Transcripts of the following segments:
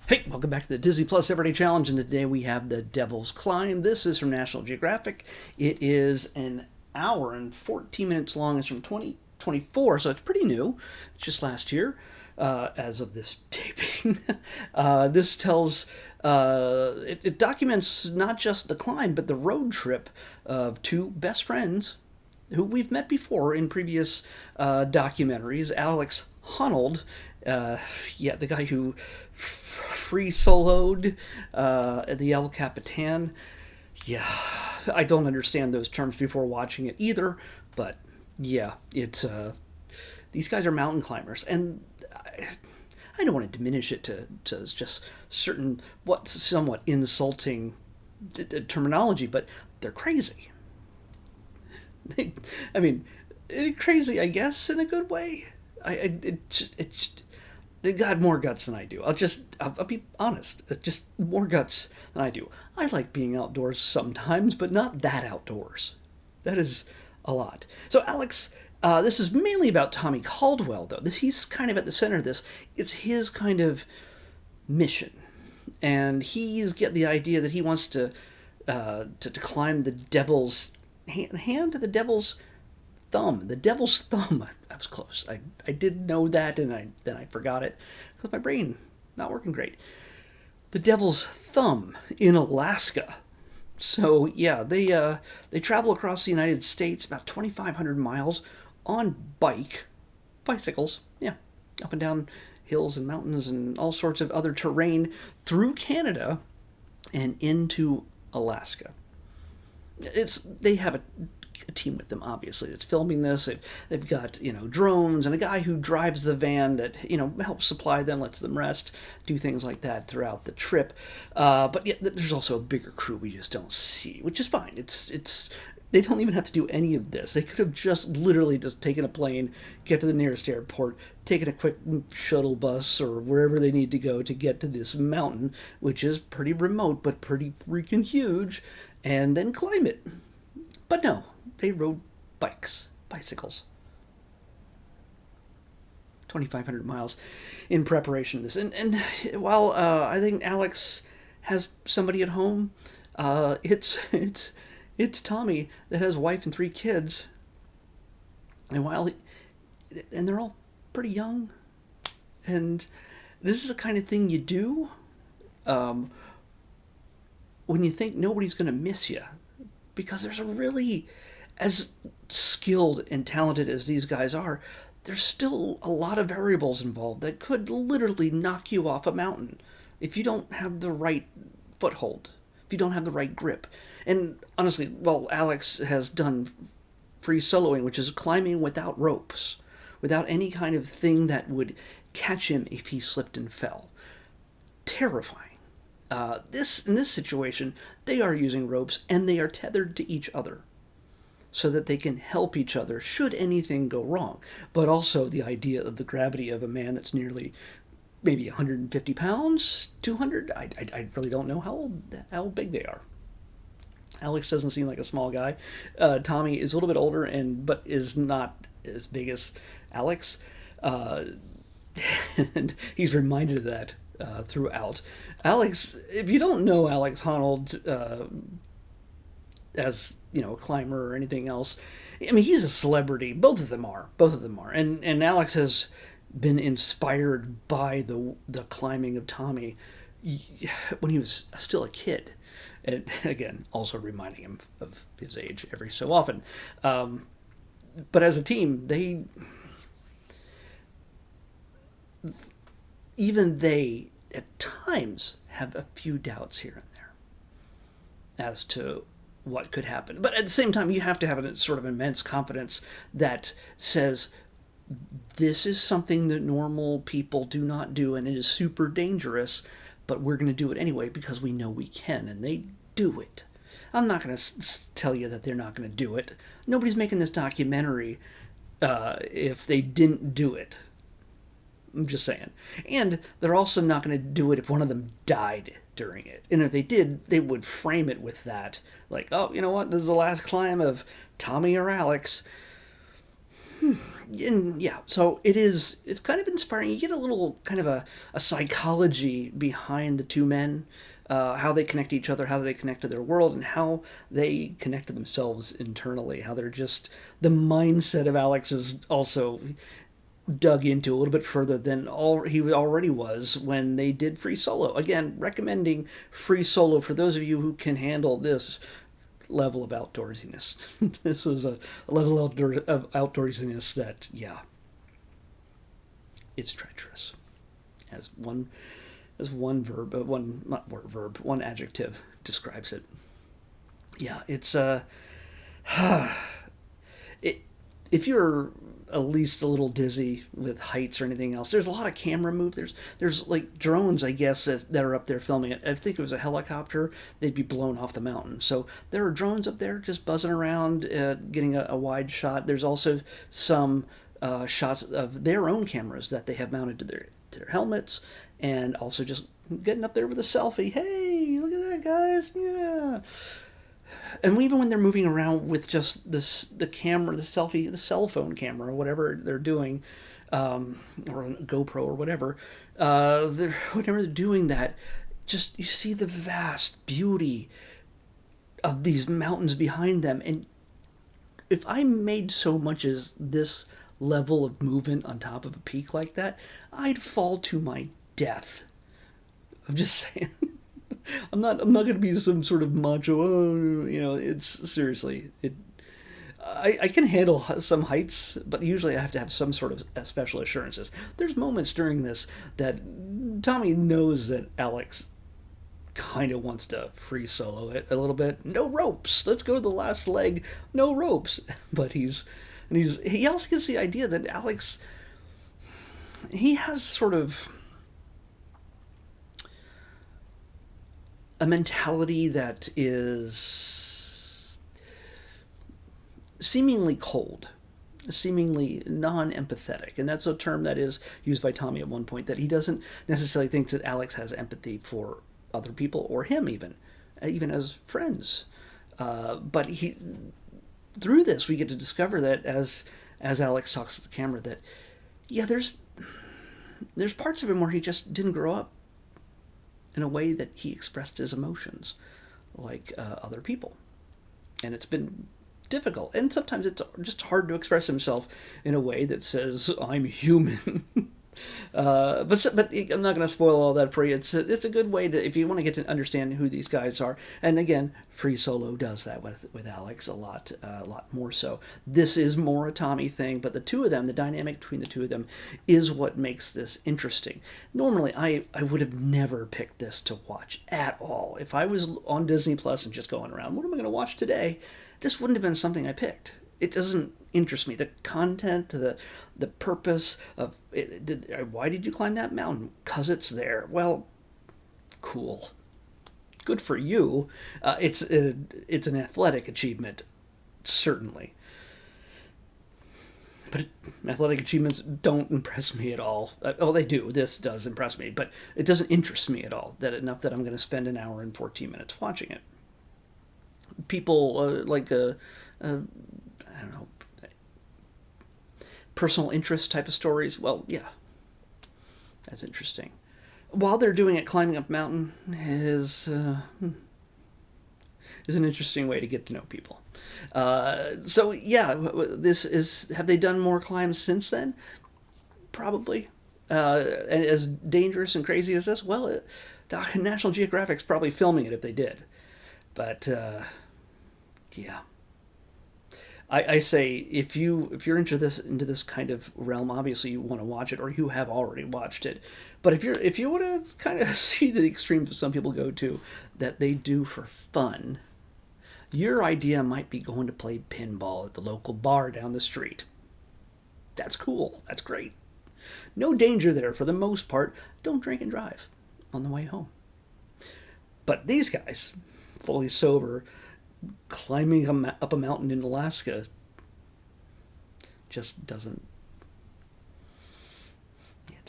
Hey, welcome back to the Disney Plus Everyday Challenge, and today we have the Devil's Climb. This is from National Geographic. It is an hour and 14 minutes long. It's from 2024, so it's pretty new. It's just last year, as of this taping. This tells, it documents not just the climb, but the road trip of two best friends who we've met before in previous documentaries. Alex Honnold, the guy who free soloed the El Capitan. Yeah, I don't understand those terms before watching it either, but yeah, it's these guys are mountain climbers, and I don't want to diminish it to just certain what's somewhat insulting terminology, but they're crazy. I mean, crazy, I guess, in a good way. They got more guts than I do. I'll be honest. Just more guts than I do. I like being outdoors sometimes, but not that outdoors. That is a lot. So Alex, this is mainly about Tommy Caldwell, though. He's kind of at the center of this. It's his kind of mission, and he's get the idea that he wants to climb the devil's hand to the devil's thumb. The devil's thumb. I was close. I did know that, and then I forgot it because my brain not working great. The devil's thumb in Alaska. So yeah, they travel across the United States about 2,500 miles on bicycles. Yeah, up and down hills and mountains and all sorts of other terrain through Canada and into Alaska. They have a team with them, obviously, that's filming this. They've got drones and a guy who drives the van that helps supply them, lets them rest, do things like that throughout the trip. But yeah, there's also a bigger crew we just don't see, which is fine. It's they don't even have to do any of this. They could have just literally just taken a plane, get to the nearest airport, taken a quick shuttle bus or wherever they need to go to get to this mountain, which is pretty remote but pretty freaking huge, and then climb it. But no, they rode bicycles. 2,500 miles in preparation of this. And while I think Alex has somebody at home, it's Tommy that has a wife and 3 kids. And and they're all pretty young. And this is the kind of thing you do when you think nobody's going to miss you. Because there's as skilled and talented as these guys are, there's still a lot of variables involved that could literally knock you off a mountain if you don't have the right foothold, if you don't have the right grip. And honestly, well, Alex has done free soloing, which is climbing without ropes, without any kind of thing that would catch him if he slipped and fell. Terrifying. In this situation, they are using ropes and they are tethered to each other so that they can help each other should anything go wrong. But also the idea of the gravity of a man that's nearly maybe 150 pounds, 200. I really don't know how big they are. Alex doesn't seem like a small guy. Tommy is a little bit older but is not as big as Alex. And he's reminded of that throughout. Alex, if you don't know Alex Honnold as a climber or anything else, I mean, he's a celebrity. Both of them are. And Alex has been inspired by the climbing of Tommy when he was still a kid. And again, also reminding him of his age every so often. But as a team, they at times have a few doubts here and there as to what could happen. But at the same time, you have to have a sort of immense confidence that says this is something that normal people do not do, and it is super dangerous, but we're going to do it anyway because we know we can, and they do it. I'm not going to tell you that they're not going to do it. Nobody's making this documentary if they didn't do it. I'm just saying. And they're also not going to do it if one of them died during it. And if they did, they would frame it with that. Like, oh, you know what? This is the last climb of Tommy or Alex. And yeah, so it's kind of inspiring. You get a little kind of a psychology behind the two men, how they connect to each other, how they connect to their world, and how they connect to themselves internally. How they're just the mindset of Alex is also dug into a little bit further than all he already was when they did Free Solo. Again, recommending Free Solo for those of you who can handle this level of outdoorsiness. This was a level of outdoorsiness that, yeah, it's treacherous. As one verb, one not word verb, one adjective describes it. Yeah, it's it, if you're at least a little dizzy with heights or anything else, there's a lot of camera move. There's like drones, I guess, that are up there filming it. I think it was a helicopter. They'd be blown off the mountain. So there are drones up there just buzzing around, getting a wide shot. There's also some shots of their own cameras that they have mounted to their helmets, and also just getting up there with a selfie. Hey, look at that, guys! Yeah. And even when they're moving around with just the camera, the selfie, the cell phone camera, or whatever they're doing, or a GoPro or whatever, whenever they're doing that, just you see the vast beauty of these mountains behind them. And if I made so much as this level of movement on top of a peak like that, I'd fall to my death. I'm just saying. I'm not going to be some sort of macho. Oh, it's seriously. I can handle some heights, but usually I have to have some sort of special assurances. There's moments during this that Tommy knows that Alex kind of wants to free solo it a little bit. No ropes. Let's go to the last leg. No ropes. But he also gets the idea that Alex, he has sort of a mentality that is seemingly cold, seemingly non-empathetic. And that's a term that is used by Tommy at one point, that he doesn't necessarily think that Alex has empathy for other people or him even as friends. But through this, we get to discover that as Alex talks to the camera, that, yeah, there's parts of him where he just didn't grow up in a way that he expressed his emotions like other people. And it's been difficult. And sometimes it's just hard to express himself in a way that says, I'm human. But I'm not going to spoil all that for you. It's a good way to, if you want to get to understand who these guys are. And again, Free Solo does that with Alex a lot more so. This is more a Tommy thing, but the two of them, the dynamic between the two of them, is what makes this interesting. Normally, I would have never picked this to watch at all. If I was on Disney Plus and just going around, what am I going to watch today? This wouldn't have been something I picked. It doesn't interest me. The content, the purpose of it. Why did you climb that mountain? 'Cause it's there. Well, cool. Good for you. It's an athletic achievement, certainly. But athletic achievements don't impress me at all. Oh, they do. This does impress me, but it doesn't interest me at all. Enough that I'm going to spend an hour and 14 minutes watching it. People I don't know, personal interest type of stories. Well, yeah, that's interesting. While they're doing it, climbing up a mountain is an interesting way to get to know people. So yeah, this is. Have they done more climbs since then? Probably. And as dangerous and crazy as this, well, National Geographic's probably filming it if they did. But yeah. I say if you're into this kind of realm, obviously you want to watch it, or you have already watched it. But if you want to kind of see the extremes that some people go to, that they do for fun, your idea might be going to play pinball at the local bar down the street. That's cool. That's great. No danger there for the most part. Don't drink and drive on the way home. But these guys, fully sober, climbing up a mountain in Alaska, just doesn't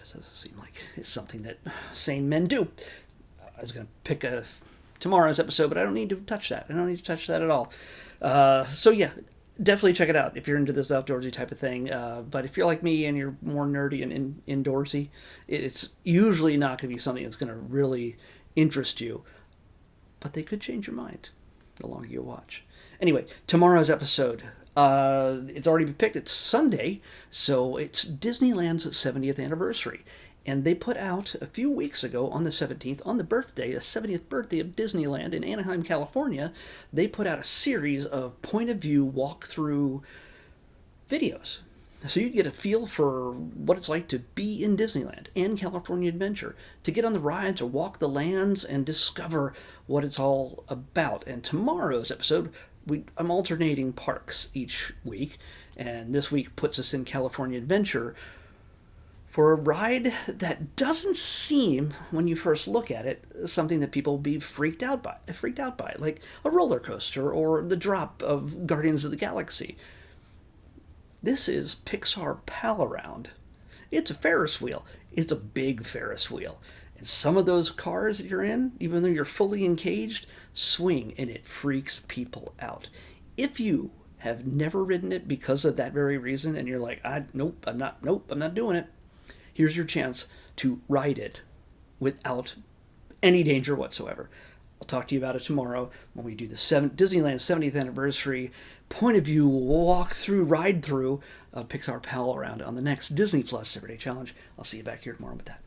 seem like it's something that sane men do. I was going to pick tomorrow's episode, but I don't need to touch that. I don't need to touch that at all. So yeah, definitely check it out if you're into this outdoorsy type of thing. But if you're like me and you're more nerdy and indoorsy, it's usually not going to be something that's going to really interest you. But they could change your mind the longer you watch. Anyway, tomorrow's episode. It's already been picked. It's Sunday, so it's Disneyland's 70th anniversary. And they put out a few weeks ago on the 17th, on the 70th birthday of Disneyland in Anaheim, California, they put out a series of point of view walkthrough videos. So you get a feel for what it's like to be in Disneyland and California Adventure, to get on the rides or walk the lands and discover what it's all about. And tomorrow's episode, I'm alternating parks each week, and this week puts us in California Adventure for a ride that doesn't seem, when you first look at it, something that people will be freaked out by, like a roller coaster or the drop of Guardians of the Galaxy. This is Pixar Pal Around. It's a Ferris wheel. It's a big Ferris wheel. And some of those cars that you're in, even though you're fully encaged, swing and it freaks people out. If you have never ridden it because of that very reason and you're like, nope, I'm not doing it, here's your chance to ride it without any danger whatsoever. I'll talk to you about it tomorrow when we do the Disneyland 70th anniversary point of view ride through of Pixar Pal Around on the next Disney Plus Everyday Challenge. I'll see you back here tomorrow with that.